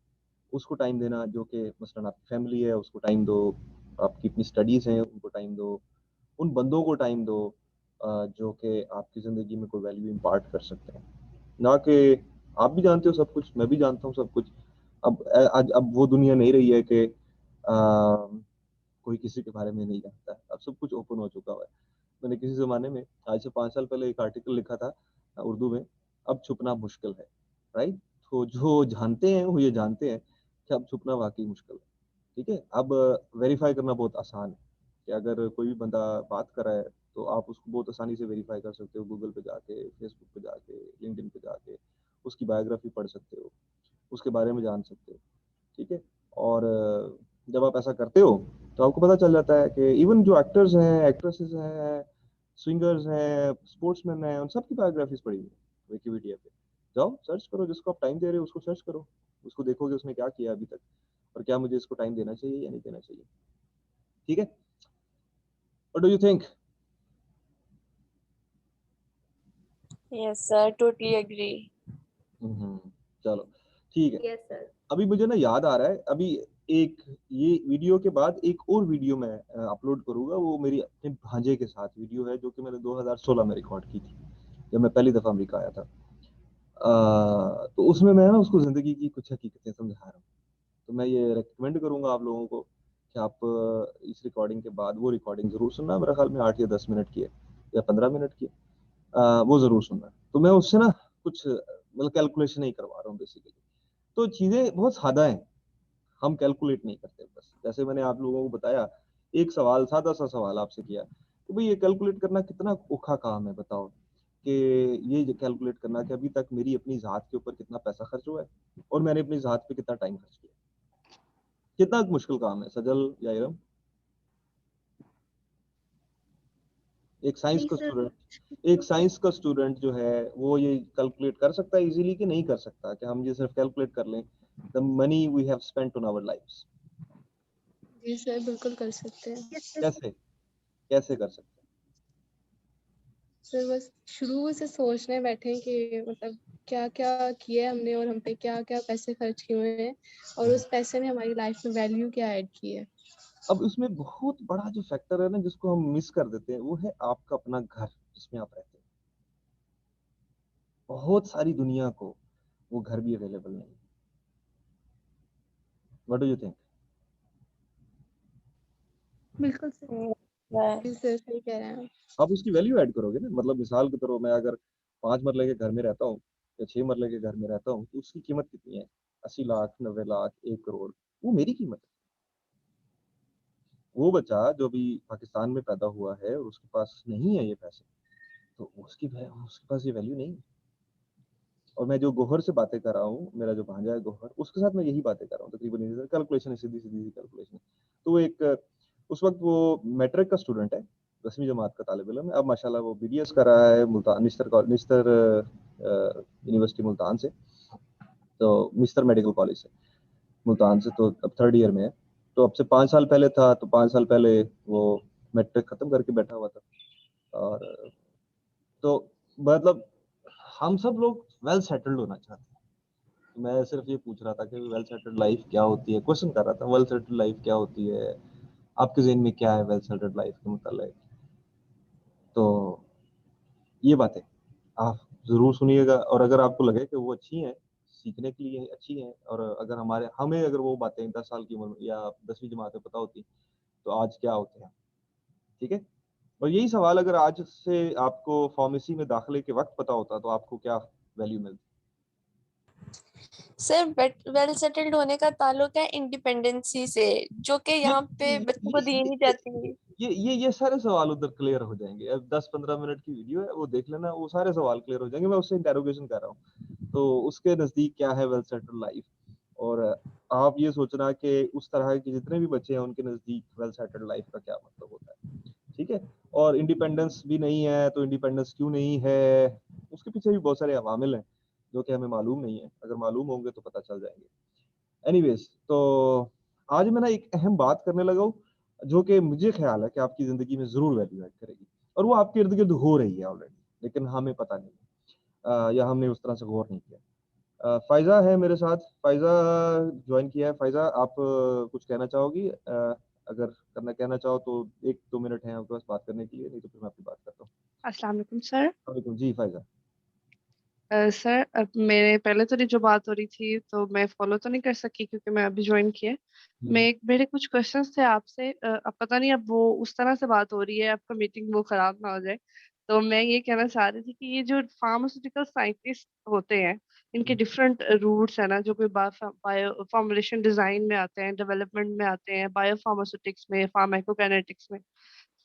[SPEAKER 1] उसको टाइम देना जो कि मसलन आपकी फैमिली है, उसको टाइम दो। आपकी अपनी स्टडीज़ हैं, उनको टाइम दो। उन बंदों को टाइम दो जो कि आपकी ज़िंदगी में कोई वैल्यू इम्पार्ट कर सकते हैं। ना कि आप भी जानते हो सब कुछ, मैं भी जानता हूँ सब कुछ। अब वो दुनिया नहीं रही है कि कोई किसी के बारे में नहीं जानता है। अब सब कुछ ओपन हो चुका हुआ है। मैंने किसी ज़माने में, आज से 5 साल पहले, एक आर्टिकल लिखा था उर्दू में, अब छुपना मुश्किल है, राइट? तो जो जानते हैं वो ये जानते हैं कि अब छुपना वाक़ई मुश्किल है, ठीक है? अब वेरीफ़ाई करना बहुत आसान है कि अगर कोई भी बंदा बात कर रहा है, तो आप उसको बहुत आसानी से वेरीफ़ाई कर सकते हो। गूगल पे जाके, फेसबुक पे जाके, लिंक्डइन पे जाके उसकी बायोग्राफ़ी पढ़ सकते हो, उसके बारे में जान सकते हो, ठीक है? और जब आप ऐसा करते हो तो आपको पता चल जाता है कि इवन जो एक्टर्स हैं, एक्ट्रेसेस हैं, सिंगर्स हैं, स्पोर्ट्समैन हैं, उन सब की बायोग्राफीज पड़ी हुई है विकिपीडिया पे। जाओ सर्च करो, जिसको आप टाइम दे रहे हो उसको सर्च करो, उसको देखोगे उसने क्या किया अभी तक, और क्या मुझे इसको टाइम देना चाहिए या नहीं देना चाहिए, ठीक है? What do you think?
[SPEAKER 5] Yes, sir. Totally agree.
[SPEAKER 1] चलो ठीक है।
[SPEAKER 2] Yes sir.
[SPEAKER 1] अभी मुझे ना याद आ रहा है, अभी एक ये वीडियो के बाद एक और वीडियो मैं अपलोड करूंगा। वो मेरी अपने भांजे के साथ वीडियो है, जो कि मैंने 2016 में रिकॉर्ड की थी जब मैं पहली दफ़ा अमेरिका आया था। तो उसमें मैं ना उसको ज़िंदगी की कुछ हकीकतें समझा रहा हूँ। तो मैं ये रेकमेंड करूंगा आप लोगों को कि आप इस रिकॉर्डिंग के बाद वो रिकॉर्डिंग ज़रूर सुनना। मेरे ख्याल में 8 या 10 मिनट की है या 15 मिनट की है। वो ज़रूर सुनना। तो मैं उससे ना कुछ मतलब कैलकुलेशन नहीं करवा रहा हूँ बेसिकली। तो चीज़ें बहुत सादा हैं, हम कैलकुलेट नहीं करते। बस जैसे मैंने आप लोगों को बताया, एक सवाल, सादा सा सवाल आपसे किया, तो भाई ये कैलकुलेट करना कितना औखा काम है बताओ, कि ये कैलकुलेट करना कि अभी तक मेरी अपनी ज़ात के ऊपर कितना पैसा खर्च हुआ है और मैंने अपनी ज़ात पे कितना टाइम खर्च किया। कितना मुश्किल काम है सजल या इरम? एक साइंस
[SPEAKER 4] जी
[SPEAKER 1] का
[SPEAKER 4] सर।
[SPEAKER 1] स्टूडेंट एक साइंस का स्टूडेंट जो है वो ये कैलकुलेट कर सकता है इजीली कि नहीं कर सकता, कि हम ये सिर्फ कैलकुलेट कर लें the money we have spent on our lives?
[SPEAKER 3] जी सर, बिल्कुल कर सकते हैं।
[SPEAKER 4] Yes sir.
[SPEAKER 1] कैसे कैसे कर सकते हैं?
[SPEAKER 3] सर बस शुरू से सोचने बैठे हैं कि मतलब क्या क्या किया है हमने और हम पे क्या क्या पैसे खर्च किए हुए हैं और उस पैसे ने हमारी लाइफ में वैल्यू क्या ऐड की है।
[SPEAKER 1] अब इसमें बहुत बड़ा जो फैक्टर है ना, जिसको हम मिस कर देते हैं, वो है आपका अपना घर जिसमें आप रहते हैं। बहुत सारी दुनिया को वो घर भी अवेलेबल नहीं। What do you think?
[SPEAKER 4] बिल्कुल सर।
[SPEAKER 3] जी सर, सही कह रहे हैं आप।
[SPEAKER 1] आप उसकी वैल्यू ऐड करोगे ना, मतलब मिसाल के तौर पर मैं अगर 5 मरले के घर में रहता हूँ या 6 मरले के घर में रहता हूँ, तो उसकी कीमत कितनी है? 80 लाख, 90 लाख, 1 करोड़, वो मेरी कीमत है। वो बच्चा जो भी पाकिस्तान में पैदा हुआ है और उसके पास नहीं है ये पैसे, तो उसके पास ये वैल्यू नहीं है। और मैं जो गौहर से बातें कर रहा हूँ, मेरा जो भांजा है गौहर, उसके साथ मैं यही बातें कर रहा हूँ तकरीबन। कैलकुलेशन है, सीधी सीधी कैलकुलेशन। तो वो एक उस वक्त वो मैट्रिक का स्टूडेंट है, 10वीं जमात का तालिब इल्म है। अब माशाल्लाह वो बीडीएस कर रहा है मुल्तान निस्तर यूनिवर्सिटी मुल्तान से, तो निस्तर मेडिकल कॉलेज से मुल्तान से, तो अब 3rd ईयर में है। तो अब से 5 साल पहले था, तो 5 साल पहले वो मैट्रिक खत्म करके बैठा हुआ था। और तो मतलब हम सब लोग वेल सेटल्ड होना चाहते हैं। मैं सिर्फ ये पूछ रहा था कि वेल सेटल्ड लाइफ क्या होती है, क्वेश्चन कर रहा था वेल सेटल्ड लाइफ क्या होती है, आपके ज़हन में क्या है वेल सेटल्ड लाइफ के मुतालिक। तो ये बातें आप ज़रूर सुनिएगा, और अगर आपको लगे कि वो अच्छी हैं, सीखने के लिए अच्छी हैं, और अगर हमें अगर वो बातें 10 साल की उम्र में या 10वीं जमात में पता होती, तो आज क्या होते हैं, ठीक है? और यही सवाल अगर आज से आपको फार्मेसी में दाखिले के वक्त पता होता, तो आपको क्या वैल्यू मिलती?
[SPEAKER 5] सर वेल सेटल्ड होने का ताल्लुक है इंडिपेंडेंसी से, जो कि यहाँ पे बच्चों को दी नहीं जाती।
[SPEAKER 1] ये सारे सवाल उधर क्लियर हो जाएंगे। अब 10-15 मिनट की वीडियो है, वो देख लेना, वो सारे सवाल क्लियर हो जाएंगे। मैं उससे इंटेरोगेशन कर रहा हूँ, तो उसके नजदीक क्या है वेल सेटल्ड लाइफ। और आप ये सोचना कि उस तरह के जितने भी बच्चे हैं उनके नजदीक वेल सेटल्ड लाइफ का क्या मतलब होता है, ठीक है? और इंडिपेंडेंस भी नहीं है, तो इंडिपेंडेंस क्यों नहीं है, उसके पीछे भी बहुत सारे अवामिल हैं जो कि हमें मालूम नहीं है। अगर मालूम होंगे तो पता चल जाएंगे। एनीवेज, तो आज मैं ना एक अहम बात करने लगा हूँ, जो कि मुझे ख्याल है कि आपकी ज़िंदगी में ज़रूर वैल्यू ऐड करेगी, और वो आपके इर्द-गिर्द हो रही है ऑलरेडी, लेकिन हमें पता नहीं है, या हमने उस तरह से गौर नहीं किया। फ़ाइज़ा है मेरे साथ, फ़ाइज़ा जॉइन किया है। फ़ाइज़ा, आप कुछ कहना चाहोगी? अगर कहना चाहो तो 1-2 मिनट हैं आपके पास बात करने के लिए, नहीं तो फिर मैं अपनी बात करता हूँ।
[SPEAKER 7] अस्सलाम वालेकुम सर।
[SPEAKER 1] वालेकुम जी फ़ाइज़ा।
[SPEAKER 7] सर अब मेरे पहले तो जो बात हो रही थी तो मैं फॉलो तो नहीं कर सकी क्योंकि मैं अभी ज्वाइन किया है। मेरे कुछ क्वेश्चंस थे आपसे। अब पता नहीं अब वो उस तरह से बात हो रही है आपका मीटिंग वो खराब ना हो जाए। तो मैं ये कहना चाह रही थी कि ये जो फार्मास्यूटिकल साइंटिस्ट होते हैं इनके डिफरेंट रूट्स है ना, जो कोई बायो फॉर्मुलेशन डिजाइन में आते हैं, डेवलपमेंट में आते हैं, बायो फार्मास्यूटिक्स में, फार्माकोकाइनेटिक्स में।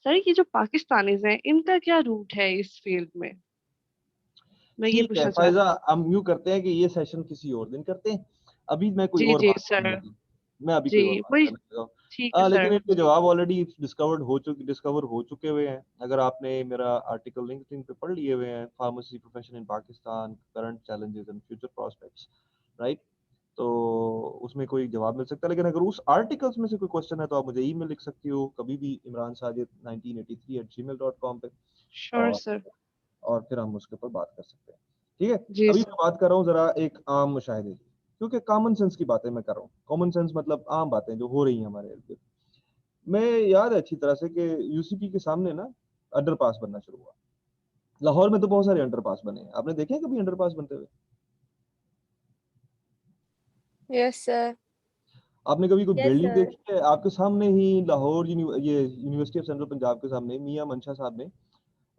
[SPEAKER 7] सर ये जो पाकिस्तानीज हैं इनका क्या रूट है इस फील्ड में, मैं ये
[SPEAKER 1] ठीक है
[SPEAKER 7] पूछना चाह रही
[SPEAKER 1] फ़ाइज़ा,
[SPEAKER 7] थी।
[SPEAKER 1] हम यूँ करते हैं कि ये सेशन किसी और दिन करते हैं। अभी मैं कोई
[SPEAKER 7] जी
[SPEAKER 1] और
[SPEAKER 7] जी
[SPEAKER 1] बात
[SPEAKER 7] सर।
[SPEAKER 1] करने लगी मैं अभी कोई और
[SPEAKER 7] जी
[SPEAKER 1] बात
[SPEAKER 7] वही।
[SPEAKER 1] करने लगा हूँ।
[SPEAKER 7] ठीक है
[SPEAKER 1] लेकिन
[SPEAKER 7] सर।
[SPEAKER 1] इनके जवाब ऑलरेडी डिस्कवर हो चुके हुए हैं। अगर आपने मेरा आर्टिकल लिंक्डइन पे पढ़ लिए हुए हैं, pharmacy profession in Pakistan, current challenges and future prospects, right? तो उसमें कोई जवाब मिल सकता है। लेकिन अगर उस आर्टिकल्स में से कोई क्वेश्चन है, तो आप मुझे ईमेल लिख सकती हो कभी भी, imransaajid1983@gmail.com पे।
[SPEAKER 7] श्योर
[SPEAKER 1] और
[SPEAKER 7] सर।
[SPEAKER 1] फिर हम उसके ऊपर बात कर सकते हैं, ठीक है?
[SPEAKER 7] जी
[SPEAKER 1] अभी
[SPEAKER 7] सर।
[SPEAKER 1] मैं बात कर रहा हूँ ज़रा एक आम मुशाहिदे की, क्योंकि कॉमन सेंस की बातें मैं कर रहा हूँ। कॉमन सेंस मतलब आम बातें जो हो रही हैं हमारे इर्द-गिर्द। मैं याद है अच्छी तरह से कि यूसीपी के सामने ना अंडरपास बनना शुरू हुआ। लाहौर में तो बहुत सारे अंडरपास बने हैं। आपने देखे हैं कभी अंडरपास बनते हुए?
[SPEAKER 5] Yes sir.
[SPEAKER 1] आपने कभी कोई
[SPEAKER 2] यस
[SPEAKER 1] बिल्डिंग
[SPEAKER 2] सर।
[SPEAKER 1] देखी है? आपके सामने ही लाहौर ये यूनिवर्सिटी ऑफ सेंट्रल पंजाब के सामने मियां मंशा साहब ने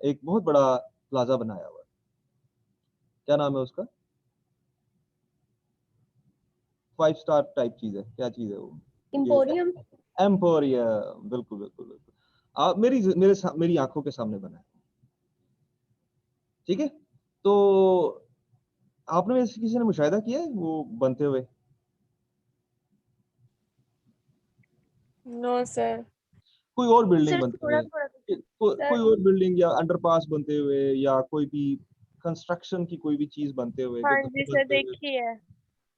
[SPEAKER 1] एक बहुत बड़ा प्लाजा बनाया हुआ है। क्या नाम है उसका? 5 स्टार टाइप चीज़ है। क्या चीज़ है वो? ये
[SPEAKER 2] एम्पोरियम।
[SPEAKER 1] एम्पोरियम, बिल्कुल, बिल्कुल, बिल्कुल। आप मेरी आँखों के सामने बना है, ठीक है? तो आपने में से किसी ने मुशाहिदा किया है वो बनते हुए?
[SPEAKER 5] No sir.
[SPEAKER 1] कोई और बिल्डिंग
[SPEAKER 4] सर
[SPEAKER 1] बनते
[SPEAKER 4] थोड़ा
[SPEAKER 1] हुए,
[SPEAKER 4] थोड़ा।
[SPEAKER 1] कोई
[SPEAKER 2] सर
[SPEAKER 1] और बिल्डिंग या अंडरपास बनते हुए, या कोई भी कंस्ट्रक्शन की कोई भी चीज़ बनते हुए,
[SPEAKER 5] हाँ
[SPEAKER 1] कोई घर
[SPEAKER 5] जी सर,
[SPEAKER 1] बनते हुए,
[SPEAKER 5] देखी है।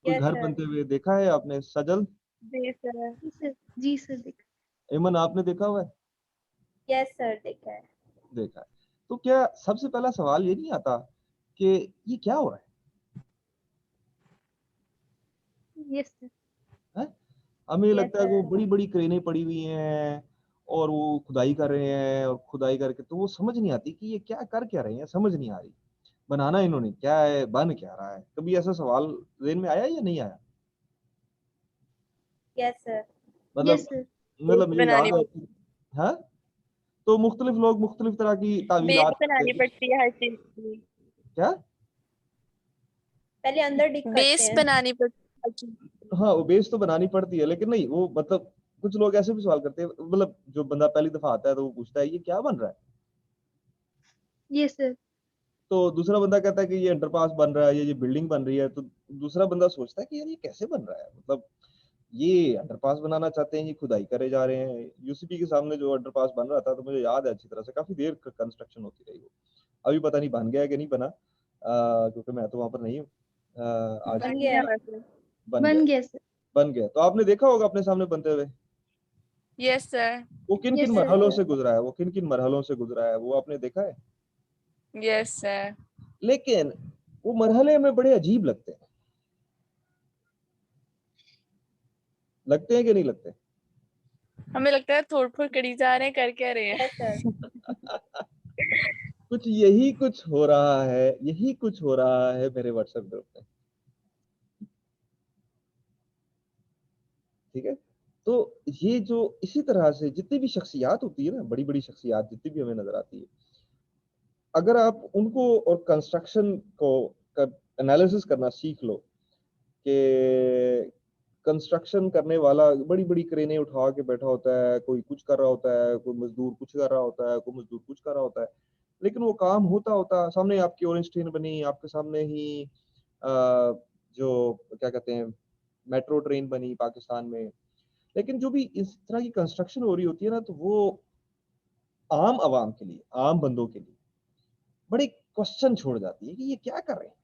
[SPEAKER 1] कोई
[SPEAKER 2] यस
[SPEAKER 1] घर
[SPEAKER 2] सर।
[SPEAKER 1] बनते हुए देखा है आपने सजल?
[SPEAKER 5] जी सर।
[SPEAKER 4] जी सर। जी सर देख।
[SPEAKER 1] एमन, आपने देखा हुआ है?
[SPEAKER 2] यस सर, देखा है।
[SPEAKER 1] देखा है। तो क्या सबसे पहला सवाल ये नहीं आता कि ये क्या हो रहा
[SPEAKER 4] यस सर।
[SPEAKER 1] है? हमें
[SPEAKER 2] यस
[SPEAKER 1] लगता है कि वो
[SPEAKER 2] सर।
[SPEAKER 1] बड़ी-बड़ी क्रेनें पड़ी हुई हैं और वो खुदाई कर रहे हैं, और खुदाई करके तो वो समझ नहीं आती कि ये क्या कर क्या रहे हैं, समझ नहीं आ रही। बनाना इन्होंने क्या है, बन क्या रहा है? कभी ऐसा सवाल ज़हन में आया या नहीं आया?
[SPEAKER 2] Yes sir.
[SPEAKER 1] मतलब
[SPEAKER 4] यस सर।
[SPEAKER 1] मतलब मुझे
[SPEAKER 5] बनानी
[SPEAKER 1] याद है कि हाँ, तो मुख्तलिफ लोग मुख्तलिफ तरह की
[SPEAKER 5] बेस
[SPEAKER 1] तावीलात करते
[SPEAKER 5] बनानी
[SPEAKER 1] हैं।
[SPEAKER 5] पड़ती है हर चीज की।
[SPEAKER 1] क्या?
[SPEAKER 2] पहले अंदर डिग करते
[SPEAKER 5] बेस
[SPEAKER 2] हैं।
[SPEAKER 5] बनानी पड़ती है हर चीज की।
[SPEAKER 1] हाँ, वो बेस तो बनानी पड़ती है, लेकिन नहीं वो मतलब कुछ लोग ऐसे भी सवाल करते हैं, मतलब जो बंदा पहली दफा आता है तो वो पूछता है ये क्या बन रहा है?
[SPEAKER 4] Yes sir.
[SPEAKER 1] तो दूसरा बंदा कहता है कि ये अंडरपास बन रहा है, ये बिल्डिंग बन रही है, तो दूसरा बंदा सोचता है कि यार ये कैसे बन रहा है, मतलब ये अंडरपास बनाना चाहते हैं, ये खुदाई करे जा रहे हैं। यूसीपी के सामने जो अंडरपास बन रहा था, तो मुझे याद है अच्छी तरह से, काफी देर कंस्ट्रक्शन होती रही वो। अभी पता नहीं बन गया है कि नहीं बना, क्योंकि मैं तो वहां पर नहीं हूँ। आज
[SPEAKER 2] बन
[SPEAKER 5] बन
[SPEAKER 2] गया
[SPEAKER 5] गया
[SPEAKER 2] है।
[SPEAKER 5] वैसे।
[SPEAKER 1] बन गया,
[SPEAKER 4] बन गया सर।
[SPEAKER 1] बन गया। तो आपने देखा होगा अपने सामने बनते हुए,
[SPEAKER 5] यस सर।
[SPEAKER 1] वो किन किन
[SPEAKER 4] यस सर।
[SPEAKER 1] मरहलों से गुजरा है, वो किन किन मरहलों से गुजरा है, वो आपने देखा है।
[SPEAKER 5] Yes sir.
[SPEAKER 1] लेकिन वो मरहले में बड़े अजीब लगते हैं, लगते हैं कि नहीं लगते?
[SPEAKER 5] हमें लगता है थोड़ फोड़ करी जा रहे हैं, कर क्या रहे
[SPEAKER 2] यस
[SPEAKER 5] हैं।
[SPEAKER 2] सर।
[SPEAKER 1] कुछ यही कुछ हो रहा है, यही कुछ हो रहा है मेरे व्हाट्सएप ग्रुप में, ठीक है। तो ये जो इसी तरह से जितनी भी शख्सियात होती है ना, बड़ी बड़ी शख्सियात जितनी भी हमें नजर आती है, अगर आप उनको और कंस्ट्रक्शन को एनालिसिस करना सीख लो कि कंस्ट्रक्शन करने वाला बड़ी बड़ी क्रेनें उठा के बैठा होता है, कोई कुछ कर रहा होता है, कोई मजदूर कुछ कर रहा होता है, कोई मजदूर कुछ कर रहा होता है, लेकिन वो काम होता होता सामने आपकी ऑरेंज ट्रेन बनी, आपके सामने ही अ, जो क्या कहते हैं मेट्रो ट्रेन बनी पाकिस्तान में। लेकिन जो भी इस तरह की कंस्ट्रक्शन हो रही होती है ना, तो वो आम आवाम के लिए, आम बंदों के लिए बड़ी क्वेश्चन छोड़ जाती है कि ये क्या कर रहे हैं।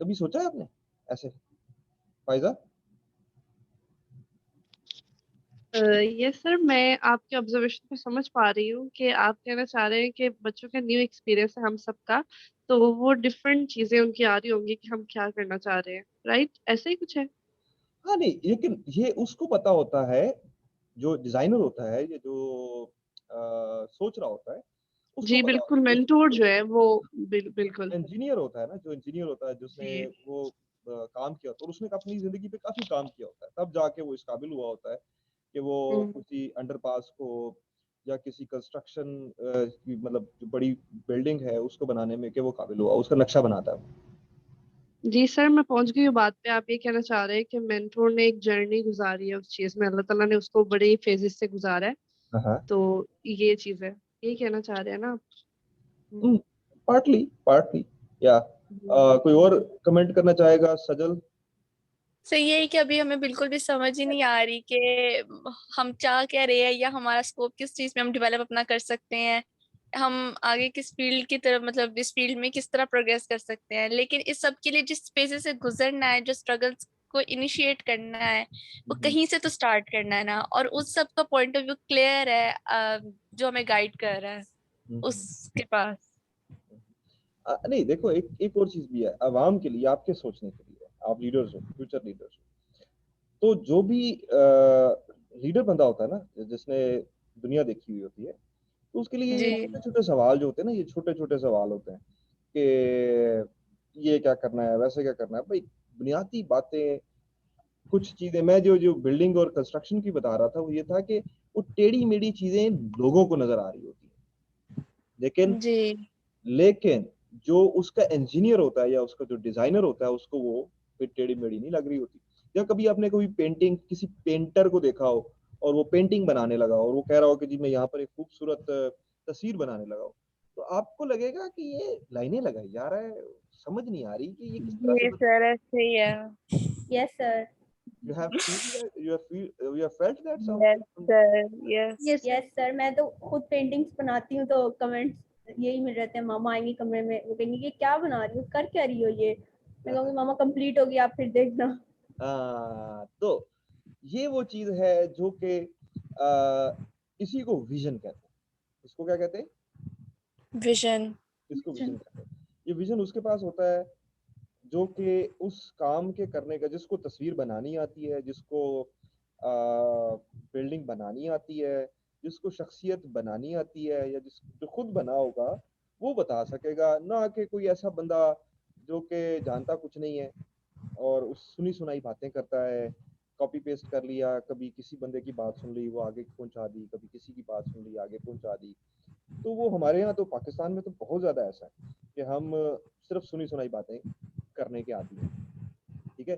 [SPEAKER 1] कभी सोचा है आपने ऐसे, फायजा?
[SPEAKER 7] यस सर, मैं आपके ऑब्जर्वेशन को समझ पा रही हूँ कि आप कहना चाह रहे हैं कि बच्चों का न्यू एक्सपीरियंस है हम सबका, तो वो डिफरेंट चीजें उनकी आ रही होंगी कि हम क्या करना चाह रहे हैं, राइट? ऐसे ही कुछ है।
[SPEAKER 1] हाँ नहीं, लेकिन ये उसको पता होता है, जो डिजाइनर होता है, ये जो सोच रहा होता है, उसको
[SPEAKER 7] जी
[SPEAKER 1] पता होता
[SPEAKER 7] बिल्कुल,
[SPEAKER 1] है।
[SPEAKER 7] मेंटोर जो है वो बिल्कुल।
[SPEAKER 1] इंजीनियर होता है ना, जो इंजीनियर होता है जिसने
[SPEAKER 7] जी
[SPEAKER 1] वो काम किया होता है, और उसने अपनी जिंदगी पे काफी काम किया होता है, तब जाके वो इस काबिल हुआ होता है कि वो
[SPEAKER 7] हम्म,
[SPEAKER 1] किसी अंडरपास को या किसी कंस्ट्रक्शन की, मतलब जो बड़ी बिल्डिंग है उसको बनाने में कि वो काबिल हुआ, उसका नक्शा बनाता है।
[SPEAKER 7] जी सर, मैं पहुंच गई हूँ बात पे। आप ये कहना चाह रहे हैं कि मेंटोर ने एक जर्नी गुजारी है उस चीज में, अल्लाह ताला ने उसको बड़े फेजेस से गुजारा है,
[SPEAKER 1] हाँ,
[SPEAKER 7] तो ये चीज है, यही कहना चाह रहे हैं ना आप?
[SPEAKER 1] पार्टली पार्टली, या
[SPEAKER 7] हम्म,
[SPEAKER 1] कोई और कमेंट करना चाहेगा? सजल?
[SPEAKER 5] सो ये है कि अभी हमें बिल्कुल भी समझ ही नहीं आ रही कि हम चाह क्या रहे हैं, या हमारा स्कोप किस चीज में हम डेवलप अपना कर सकते हैं, हम आगे किस फील्ड की तरफ, मतलब इस फील्ड में किस तरह प्रोग्रेस कर सकते हैं। लेकिन इस सब के लिए जिस स्पेसेस से गुजरना है, जो स्ट्रगल्स को इनिशिएट करना है, वो कहीं से तो स्टार्ट करना है ना। और उस सब का पॉइंट ऑफ व्यू क्लियर है, जो हमें गाइड कर रहा है उसके पास।
[SPEAKER 1] नहीं देखो, एक एक और चीज भी है अवाम के लिए, आपके सोचने के लिए, आप लीडर्स हो, फ्यूचर लीडर्स हो, तो जो भी लीडर बंदा होता है ना, जिसने दुनिया देखी हुई होती है, तो उसके लिए ये
[SPEAKER 5] जी
[SPEAKER 1] छोटे छोटे सवाल जो होते हैं ना, ये छोटे छोटे सवाल होते हैं कि ये क्या करना है, वैसे क्या करना है, भाई बुनियादी बातें। कुछ चीजें मैं जो बिल्डिंग और कंस्ट्रक्शन की बता रहा था, वो ये था कि वो टेढ़ी मेढ़ी चीजें लोगों को नजर आ रही होती है, लेकिन
[SPEAKER 5] जी
[SPEAKER 1] लेकिन जो उसका इंजीनियर होता है या उसका जो डिजाइनर होता है, उसको वो फिर टेढ़ी मेढ़ी नहीं लग रही होती। या कभी आपने कोई पेंटिंग, किसी पेंटर को देखा हो और वो पेंटिंग बनाने लगा हो और वो कह रहा हो कि जी मैं यहाँ पर एक खूबसूरत तस्वीर बनाने लगा हूँ, तो आपको लगेगा कि ये लाइनें लगाई जा रहा है, समझ नहीं आ रही कि ये किस तरह से
[SPEAKER 5] जी सर, ऐसे ही है।
[SPEAKER 2] Yes sir.
[SPEAKER 1] you have feel that you have felt that
[SPEAKER 5] yes
[SPEAKER 1] somewhere?
[SPEAKER 5] Sir. Yes.
[SPEAKER 4] Yes sir.
[SPEAKER 2] Yes sir, मैं तो खुद पेंटिंग्स बनाती हूँ, तो कमेंट्स यही मिल रहते हैं। मामा आएंगी कमरे में, वो कहेंगी कि क्या बना रही हो, कर क्या रही हो ये। मैं कहूँगी मामा कंप्लीट होगी, आप फिर देखना।
[SPEAKER 1] तो ये वो चीज है जो कि आ, इसी को विजन कहते हैं। इसको क्या कहते हैं?
[SPEAKER 5] विजन।
[SPEAKER 1] इसको विजन कहते हैं। ये विजन उसके पास होता है जो कि उस काम के करने का, जिसको तस्वीर बनानी आती है, जिसको बिल्डिंग बनानी आती है, जिसको शख्सियत बनानी आती है, या जिस जो खुद बना होगा, वो बता सकेगा, ना कि कोई ऐसा बंदा जो कि जानता कुछ नहीं है और उस सुनी सुनाई बातें करता है, कॉपी पेस्ट कर लिया, कभी किसी बंदे की बात सुन ली वो आगे पहुंचा दी, कभी किसी की बात सुन ली आगे पहुंचा दी। तो वो हमारे यहाँ तो पाकिस्तान में तो बहुत ज़्यादा ऐसा है कि हम सिर्फ सुनी सुनाई बातें करने के आदी हैं, ठीक है।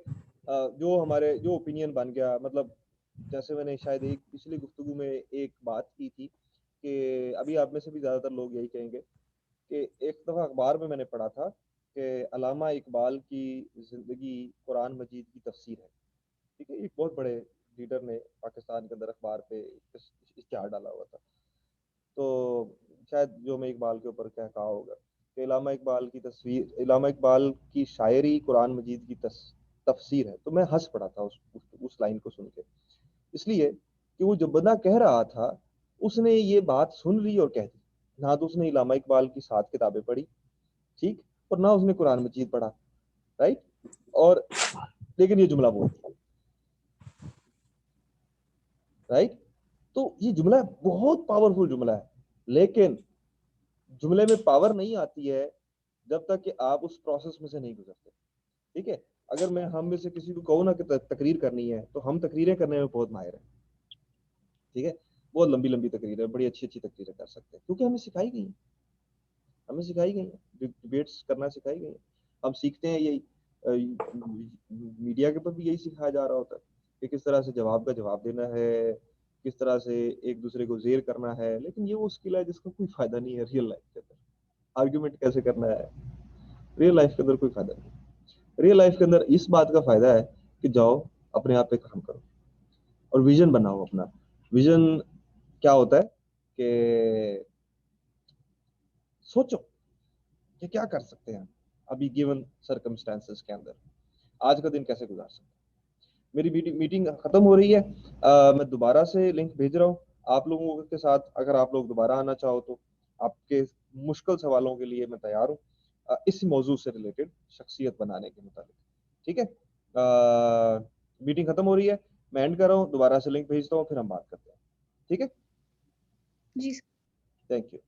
[SPEAKER 1] जो हमारे जो ओपिनियन बन गया, मतलब जैसे मैंने शायद एक पिछली गुफ्तगू में एक बात की थी कि अभी आप में से भी ज़्यादातर लोग यही कहेंगे कि एक दफ़ा अखबार में मैंने पढ़ा था कि अल्लामा इकबाल की ज़िंदगी कुरान मजीद की तफसीर है, ठीक है। एक बहुत बड़े लीडर ने पाकिस्तान के अंदर अखबार पे इश्तिहार डाला हुआ था, तो शायद जो मैं इकबाल के ऊपर क्या कहा होगा कि इलामा इकबाल की तस्वीर, इलामा इकबाल की शायरी कुरान मजीद की तफसीर है। तो मैं हंस पड़ा था उस लाइन को सुन के, इसलिए कि वो जो बंदा कह रहा था उसने ये बात सुन ली और कह दी। ना तो उसने इलामा इकबाल की 7 किताबें पढ़ी, ठीक, और ना उसने कुरान मजीद पढ़ा, राइट, और लेकिन ये जुमला बोल दिया, राइट। तो ये जुमला बहुत पावरफुल जुमला है, लेकिन जुमले में पावर नहीं आती है जब तक कि आप उस प्रोसेस में से नहीं गुजरते, ठीक है। अगर मैं हम में से किसी को कहूँ ना कि तकरीर करनी है, तो हम तकरीरें करने में बहुत माहिर हैं, ठीक है। बहुत लंबी लंबी तकरीरें, बड़ी अच्छी अच्छी तकरीरें कर सकते हैं, क्योंकि हमें सिखाई गई है, हमें सिखाई गई है, डिबेट्स करना सिखाई गई है। हम सीखते हैं यही, मीडिया के ऊपर भी यही सिखाया जा रहा होता है कि किस तरह से जवाब का जवाब देना है, किस तरह से एक दूसरे को जेर करना है, लेकिन ये वो स्किल है जिसका कोई फायदा नहीं है रियल लाइफ के अंदर। आर्ग्यूमेंट कैसे करना है रियल लाइफ के अंदर कोई फायदा नहीं। रियल लाइफ के अंदर इस बात का फायदा है कि जाओ अपने आप पे काम करो और विजन बनाओ अपना। विजन क्या होता है कि सोचो कि क्या कर सकते हैं अभी गिवन सर्कमस्टेंसेस के अंदर, आज का दिन कैसे गुजार सकते हैं। मेरी मीटिंग खत्म हो रही है, मैं दोबारा से लिंक भेज रहा हूँ आप लोगों के साथ। अगर आप लोग दोबारा आना चाहो तो आपके मुश्किल सवालों के लिए मैं तैयार हूँ, इस मौजू से रिलेटेड शख्सियत बनाने के मुताबिक, ठीक है। मीटिंग खत्म हो रही है, मैं एंड कर रहा हूँ, दोबारा से लिंक भेजता हूँ, फिर हम बात करते हैं, ठीक है।
[SPEAKER 3] जी
[SPEAKER 1] थैंक यू।